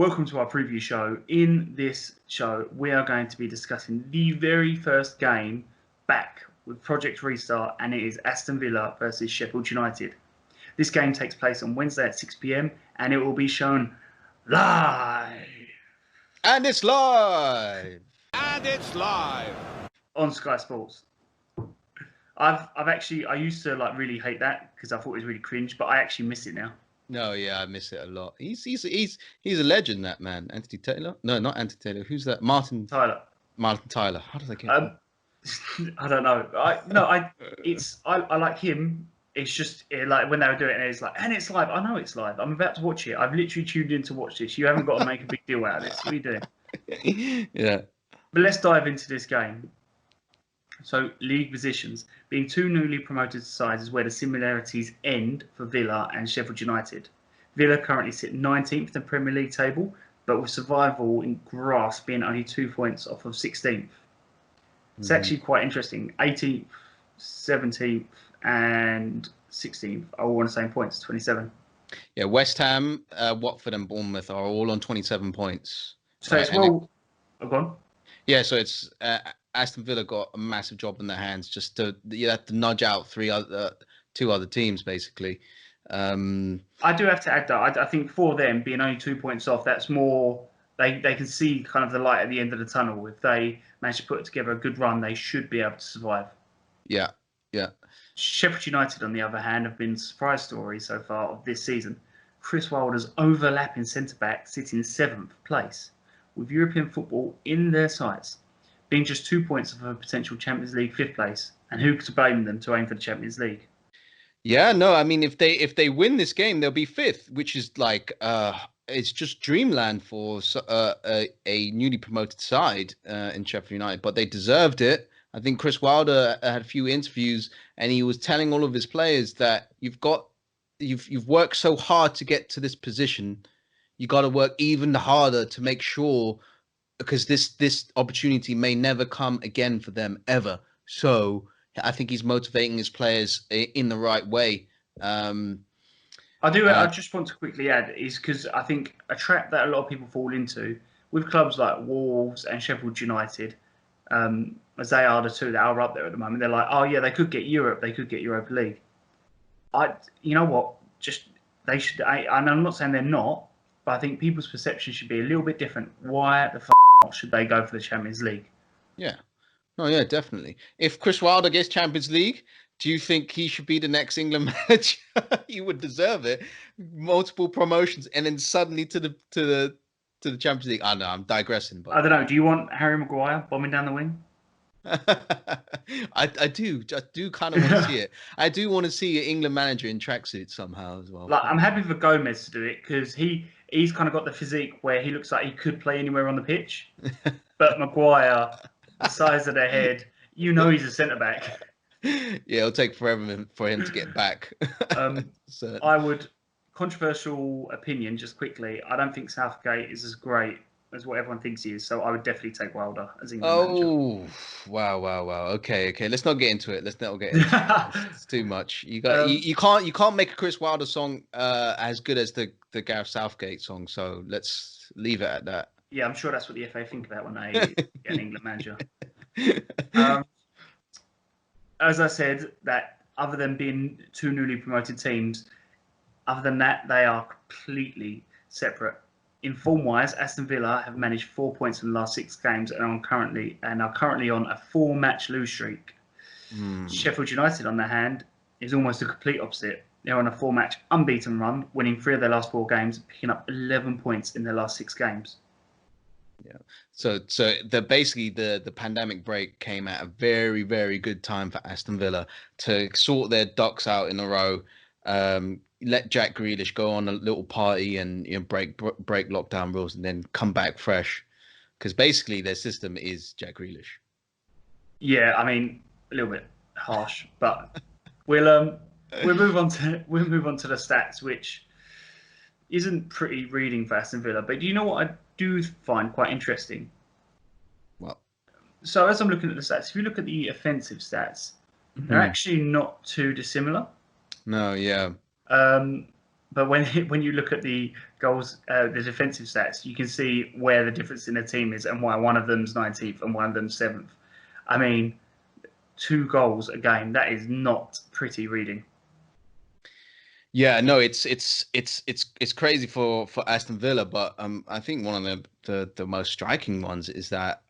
Welcome to our preview show. In this show, we are going to be discussing the very first game back with Project Restart, and it is Aston Villa versus Sheffield United. This game takes place on Wednesday at 6 p.m. and it will be shown live. And it's live. On Sky Sports. I used to really hate that because I thought it was really cringe, but I actually miss it now. No, yeah, I miss it a lot. He's a legend, that man. Anthony Taylor? No, not Anthony Taylor. Who's that? Martin Tyler. How did I get I don't know. I like him. It's just like when they were doing it, it's like, and it's live. I know it's live. I'm about to watch it. I've literally tuned in to watch this. You haven't got to make a big deal out of this. What are you doing? Yeah. But let's dive into this game. So, league positions. Being two newly promoted sides is where the similarities end for Villa and Sheffield United. Villa currently sit 19th in the Premier League table, but with survival in grasp being only 2 points off of 16th. It's actually quite interesting. 18th, 17th, and 16th are all on the same points, 27. Yeah, West Ham, Watford, and Bournemouth are all on 27 points. So it's go on. Yeah, so it's Aston Villa got a massive job in their hands just to nudge out two other teams basically. I do have to add that I think for them being only 2 points off, that's more they can see kind of the light at the end of the tunnel. If they manage to put together a good run, they should be able to survive. Yeah. Sheffield United, on the other hand, have been a surprise story so far of this season. Chris Wilder's overlapping centre-back sitting 7th place, with European football in their sights, being just 2 points of a potential Champions League 5th place. And who could blame them to aim for the Champions League? Yeah, no, I mean, if they win this game, they'll be 5th, which is like it's just dreamland for a newly promoted side in Sheffield United. But they deserved it. I think Chris Wilder had a few interviews, and he was telling all of his players that you've worked so hard to get to this position. You got to work even harder to make sure, because this opportunity may never come again for them ever. So I think he's motivating his players in the right way. I just want to quickly add is because I think a trap that a lot of people fall into with clubs like Wolves and Sheffield United, as they are the two that are up there at the moment, they're like, oh yeah, they could get Europe, they could get Europa League. You know what? They should. And I'm not saying they're not, but I think people's perception should be a little bit different. Why the f*** should they go for the Champions League? Yeah. No, yeah, definitely. If Chris Wilder gets Champions League, do you think he should be the next England manager? He would deserve it. Multiple promotions, and then suddenly to the Champions League. I know I'm digressing, but I don't know. Do you want Harry Maguire bombing down the wing? I do kind of want to see it. I do want to see an England manager in tracksuit somehow as well. Like, I'm happy for Gomez to do it because he's kind of got the physique where he looks like he could play anywhere on the pitch. But Maguire, the size of the head, he's a centre back. Yeah, it'll take forever for him to get back. I would, controversial opinion, just quickly, I don't think Southgate is as great as what everyone thinks he is. So I would definitely take Wilder as England manager. Oh, wow. Okay. Let's not get into it. It's too much. You can't make a Chris Wilder song as good as the Gareth Southgate song. So let's leave it at that. Yeah, I'm sure that's what the FA think about when they get an England manager. As I said, that other than being two newly promoted teams, other than that, they are completely separate. In form-wise, Aston Villa have managed 4 points in the last 6 games and are currently on a 4-match lose streak. Sheffield United, on the hand, is almost the complete opposite. They're on a 4-match unbeaten run, winning 3 of their last 4 games, picking up 11 points in their last 6 games. Yeah. So the pandemic break came at a very, very good time for Aston Villa to sort their ducks out in a row. Let Jack Grealish go on a little party and break lockdown rules, and then come back fresh, because basically their system is Jack Grealish. Yeah, I mean, a little bit harsh, but we'll move on to the stats, which isn't pretty reading for Aston Villa. But do you know what I do find quite interesting? What? So as I'm looking at the stats, if you look at the offensive stats, they're actually not too dissimilar. No, yeah. but when when you look at the goals, the defensive stats, you can see where the difference in the team is and why one of them's 19th and one of them's 7th. I mean, 2 goals a game, that is not pretty reading. Yeah, no, it's crazy for Aston Villa, but I think one of the most striking ones is that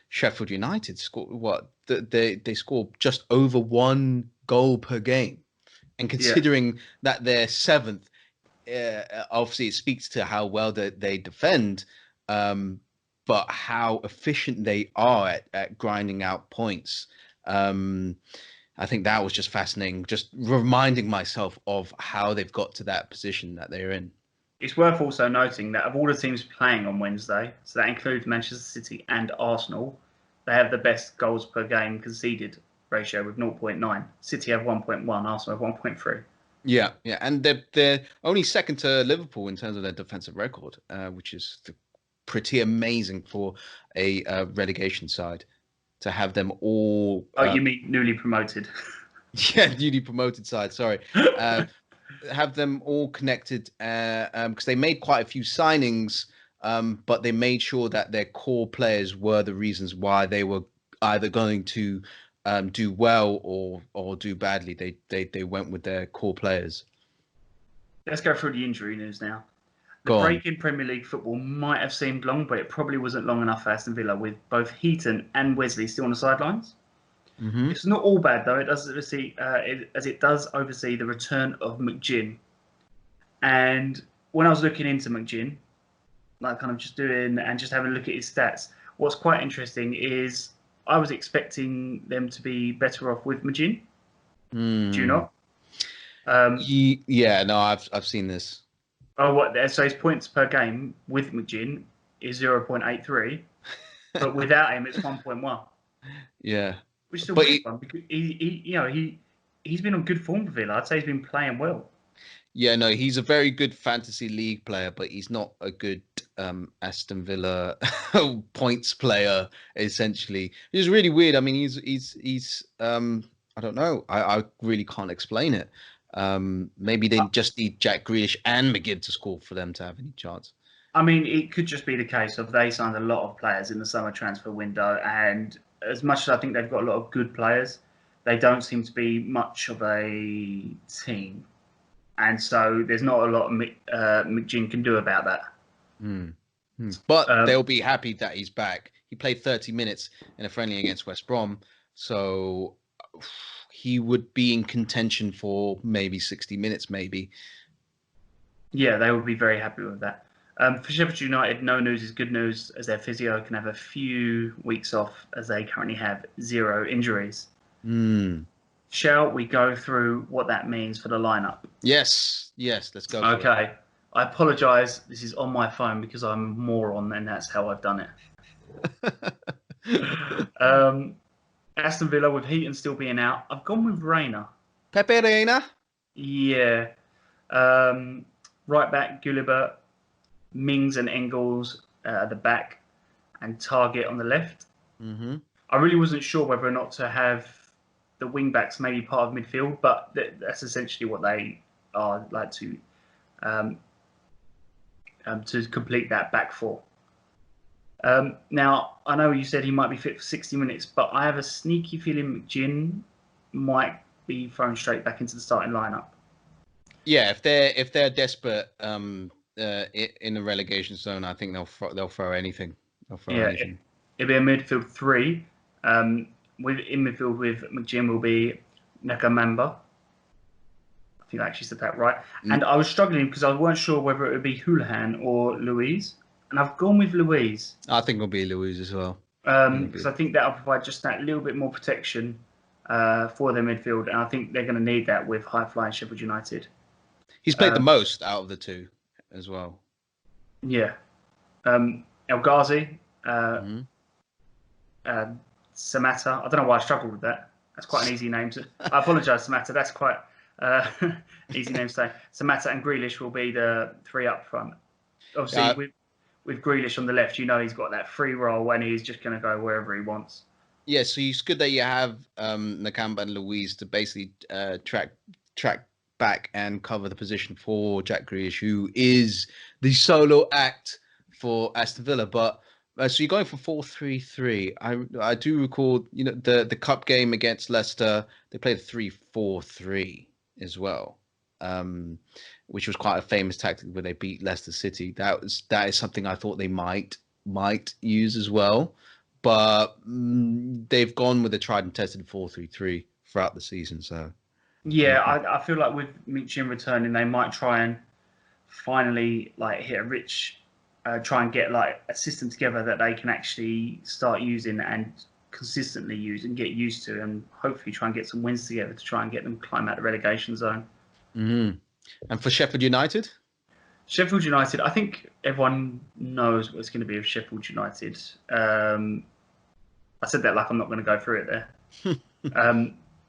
Sheffield United scored what they score just over 1 goal per game, and Yeah. considering that they're 7th, obviously it speaks to how well they defend, but how efficient they are at grinding out points. Um, I think that was just fascinating, just reminding myself of how they've got to that position that they're in. It's worth also noting that of all the teams playing on Wednesday, so that includes Manchester City and Arsenal, they have the best goals per game conceded ratio with 0.9. City have 1.1, Arsenal have 1.3. Yeah, yeah, and they're only second to Liverpool in terms of their defensive record, which is pretty amazing for a relegation side to have them all. Oh, you mean newly promoted? Yeah, newly promoted side. Sorry, have them all connected because they made quite a few signings, but they made sure that their core players were the reasons why they were either going to do well or do badly. They went with their core players. Let's go through the injury news now. The Go on. break in Premier League football might have seemed long, but it probably wasn't long enough for Aston Villa, with both Heaton and Wesley still on the sidelines. Hmm. It's not all bad though. It does oversee, as it does oversee the return of McGinn. And when I was looking into McGinn, like kind of just doing and just having a look at his stats, what's quite interesting is I was expecting them to be better off with McGinn. Do you Mm. not? Um, Yeah, no, I've seen this. oh, what? So his points per game with McGinn is 0.83, but without him it's 1.1, Yeah, which is a but weird one because he's been on good form for Villa. I'd say he's been playing well. yeah, no, he's a very good fantasy league player, but he's not a good Aston Villa points player. Essentially, it's really weird. I mean, he's I don't know. I really can't explain it. Maybe they just need Jack Grealish and McGinn to score for them to have any chance. I mean, it could just be the case of they signed a lot of players in the summer transfer window, and as much as I think they've got a lot of good players, they don't seem to be much of a team, and so there's not a lot McGinn can do about that. Hmm. But Um, they'll be happy that he's back. He played 30 minutes in a friendly against West Brom, so he would be in contention for maybe 60 minutes, maybe. yeah, they would be very happy with that. For Sheffield United, no news is good news, as their physio can have a few weeks off, as they currently have 0 injuries. Hmm. Shall we go through what that means for the lineup? Yes, yes, let's go for it. Okay. I apologise. This is on my phone because I'm a moron, and that's how I've done it. Aston Villa with Heaton still being out. I've gone with Rayner. Pepe Reina. Yeah. Um, right back, Gulliver, Mings and Engels at the back, and Target on the left. Mm-hmm. I really wasn't sure whether or not to have the wing backs maybe part of midfield, but that's essentially what they are like um, to complete that back four. Now, I know you said he might be fit for 60 minutes, but I have a sneaky feeling McGinn might be thrown straight back into the starting lineup. Yeah, if they're desperate in the relegation zone, I think they'll throw anything. They'll throw Yeah, anything. it'll be a midfield three. With in midfield with McGinn will be Nakamamba. I think I actually said that right. Mm, And I was struggling because I weren't sure whether it would be Houlihan or Louise, and I've gone with Louise. I think it'll be Louise as well. Because I think that'll provide just that little bit more protection for their midfield, and I think they're going to need that with high-flying Sheffield United. He's played the most out of the two as well. Yeah, El Ghazi, Hmm. Samatta. I don't know why I struggled with that. That's quite an easy name. I apologise, Samatta. That's quite easy name to say. Samatta and Grealish will be the 3 up front. Obviously, Yeah, with Grealish on the left, he's got that free role and he's just going to go wherever he wants. yeah. So it's good that you have Nakamba and Louise to basically track back and cover the position for Jack Grealish, who is the solo act for Aston Villa. But so you're going for 4-3-3. I do recall, the cup game against Leicester, they played a 3-4-3 as well, which was quite a famous tactic where they beat Leicester City. That is something I thought they might use as well, but they've gone with a tried and tested 4-3-3 throughout the season. So yeah, I feel like with Mitchin returning, they might try and finally hit a rich, try and get a system together that they can actually start using and consistently use and get used to, and hopefully try and get some wins together to try and get them climb out the relegation zone. And for Sheffield United, I think everyone knows what it's going to be with Sheffield United. I said that like I'm not going to go through it there.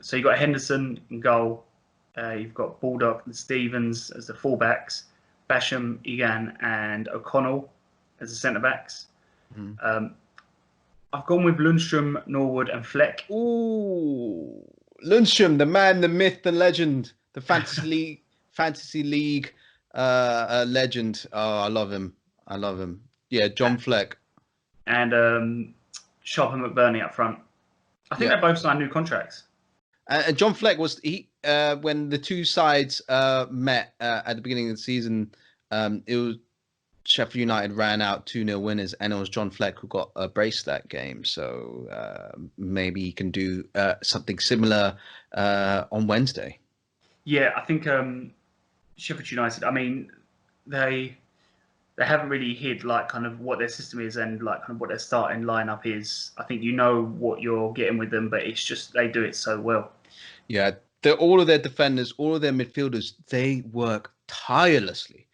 So you've got Henderson in goal. You've got Baldock and Stevens as the fullbacks. Basham, Egan, and O'Connell as the centre-backs. I've gone with Lundstrom, Norwood, and Fleck. Ooh, Lundstrom, the man, the myth, the legend, the fantasy league legend. Oh, I love him. Yeah, John Fleck. And Sharp and McBurney up front. I think they both signed new contracts. And John Fleck was when the two sides met at the beginning of the season. It was Sheffield United ran out 2-0 winners, and it was John Fleck who got a brace that game. So maybe he can do something similar on Wednesday. Yeah, I think Sheffield United. I mean, they haven't really hid kind of what their system is and kind of what their starting lineup is. I think you know what you're getting with them, but it's just they do it so well. Yeah, all of their defenders, all of their midfielders, they work tirelessly.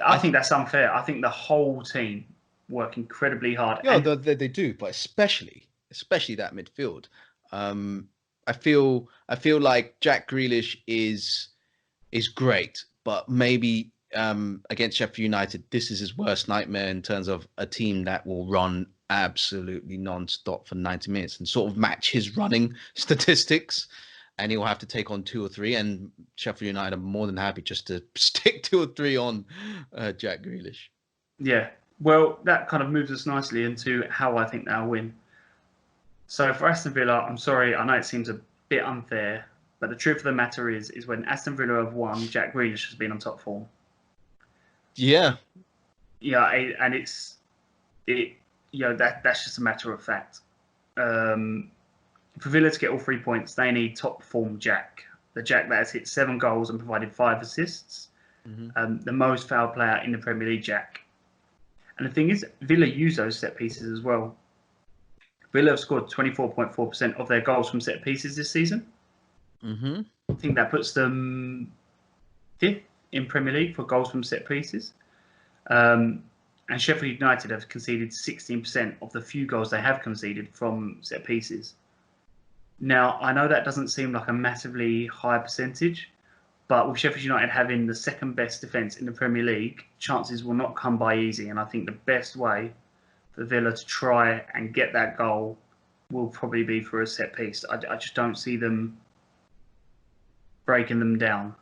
I think that's unfair. I think the whole team work incredibly hard. Yeah, they do, but especially that midfield. I feel like Jack Grealish is great, but maybe against Sheffield United, this is his worst nightmare in terms of a team that will run absolutely non-stop for 90 minutes and sort of match his running statistics. And he'll have to take on 2 or 3. And Sheffield United are more than happy just to stick 2 or 3 on Jack Grealish. Yeah. Well, that kind of moves us nicely into how I think they'll win. So for Aston Villa, I'm sorry, I know it seems a bit unfair, but the truth of the matter is when Aston Villa have won, Jack Grealish has been on top form. Yeah. Yeah, and that's just a matter of fact. For Villa to get all 3 points, they need top form Jack. The Jack that has hit 7 goals and provided 5 assists. The most foul player in the Premier League, Jack. And the thing is, Villa use those set pieces as well. Villa have scored 24.4% of their goals from set pieces this season. I think that puts them 5th in Premier League for goals from set pieces. And Sheffield United have conceded 16% of the few goals they have conceded from set pieces. Now, I know that doesn't seem like a massively high percentage, but with Sheffield United having the second best defence in the Premier League, chances will not come by easy. And I think the best way for Villa to try and get that goal will probably be for a set piece. I just don't see them breaking them down.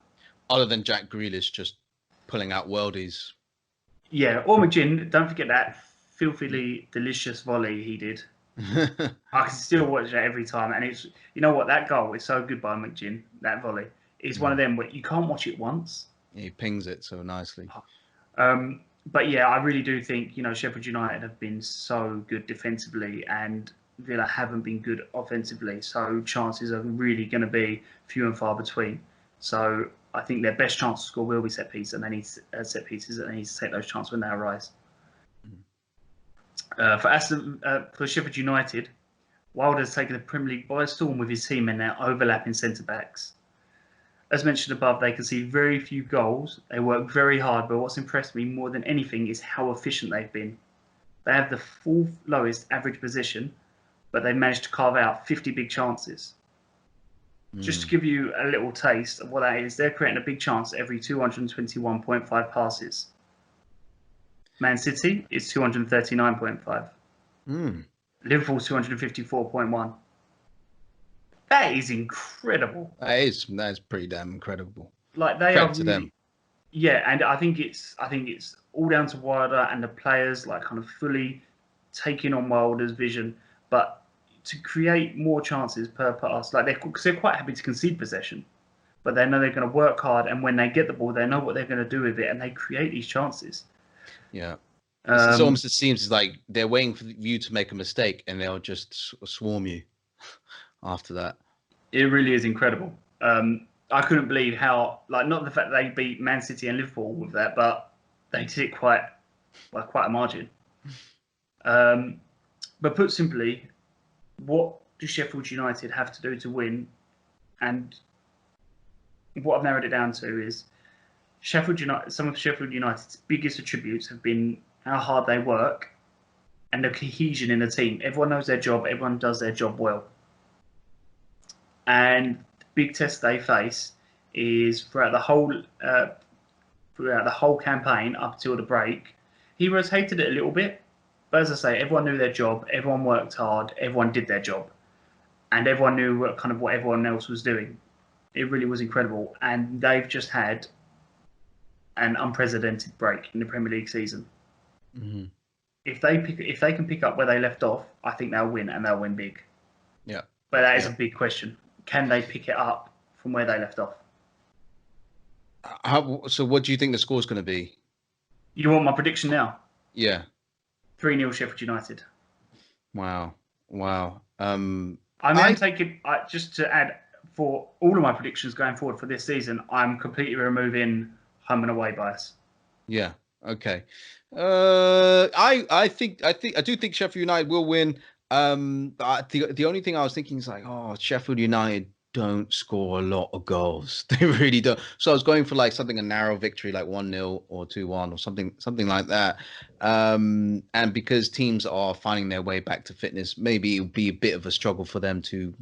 Other than Jack Grealish just pulling out worldies. Yeah, or McGinn, don't forget that filthily delicious volley he did. I can still watch that every time, and it's that goal is so good by McGinn. That volley is one of them where you can't watch it once. He pings it so nicely. But yeah, I really do think Sheffield United have been so good defensively, and Villa haven't been good offensively. So chances are really going to be few and far between. So I think their best chance to score will be set pieces, and they need set pieces, and they need to take those chances when they arise. For Sheffield United, Wilder has taken the Premier League by storm with his team and their overlapping centre-backs. As mentioned above, they concede very few goals. They work very hard, but what's impressed me more than anything is how efficient they've been. They have the 4th lowest average possession, but they managed to carve out 50 big chances. Just to give you a little taste of what that is, they're creating a big chance every 221.5 passes. Man City is 239.5. Liverpool 254.1. That is incredible. That is pretty damn incredible. Like they Credit are to really, them. yeah, and I think it's all down to Wilder and the players like kind of fully taking on Wilder's vision, but to create more chances per pass, like they're quite happy to concede possession, but they know they're going to work hard, and when they get the ball, they know what they're going to do with it, and they create these chances. Yeah. It's almost, it seems like they're waiting for you to make a mistake and they'll just swarm you after that. It really is incredible. I couldn't believe how, like, not the fact that they beat Man City and Liverpool with that, but they did it quite a margin. But put simply, what do Sheffield United have to do to win? And what I've narrowed it down to is Sheffield United. Some of Sheffield United's biggest attributes have been how hard they work and the cohesion in the team. Everyone knows their job. Everyone does their job well. And the big test they face is throughout the whole campaign up till the break. He rotated it a little bit, but as I say, everyone knew their job. Everyone worked hard. Everyone did their job, and everyone knew what everyone else was doing. It really was incredible, and they've just had an unprecedented break in the Premier League season. Mm-hmm. If they can pick up where they left off, I think they'll win, and they'll win big. Yeah. But that is a big question. Can they pick it up from where they left off? So what do you think the score's going to be? You want my prediction now? Yeah. 3-0 Sheffield United. Wow. I'm taking, just to add, for all of my predictions going forward for this season, I'm completely removing home and away bias. Yeah. Okay. I do think Sheffield United will win. The only thing I was thinking is like, oh, Sheffield United don't score a lot of goals. They really don't. So I was going for like something, a narrow victory, like 1-0 or 2-1 or something like that. And because teams are finding their way back to fitness, maybe it'll be a bit of a struggle for them to,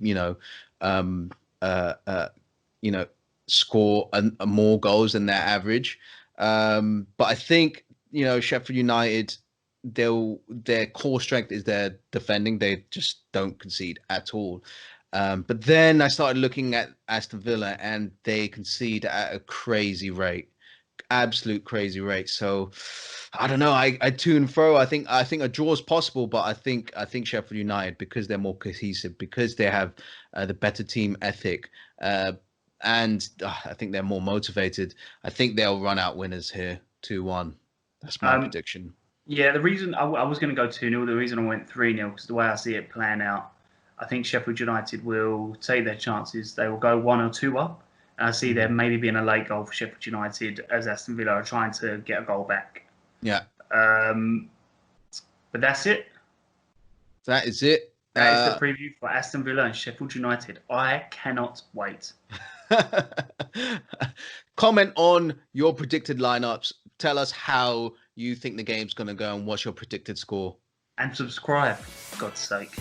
score more goals than their average. But I think, Sheffield United, their core strength is their defending. They just don't concede at all. But then I started looking at Aston Villa, and they concede at a crazy rate, absolute crazy rate. So I don't know. I to and fro. I think a draw is possible, but I think Sheffield United, because they're more cohesive, because they have the better team ethic, and I think they're more motivated. I think they'll run out winners here, 2-1. That's my prediction. Yeah, the reason I was going to go 2-0, the reason I went 3-0, because the way I see it playing out, I think Sheffield United will take their chances. They will go 1 or 2 up. And I see there maybe being a late goal for Sheffield United as Aston Villa are trying to get a goal back. Yeah. But that's it. That is it. That is the preview for Aston Villa and Sheffield United. I cannot wait. Comment on your predicted lineups. Tell us how you think the game's going to go and what's your predicted score. And subscribe, for God's sake.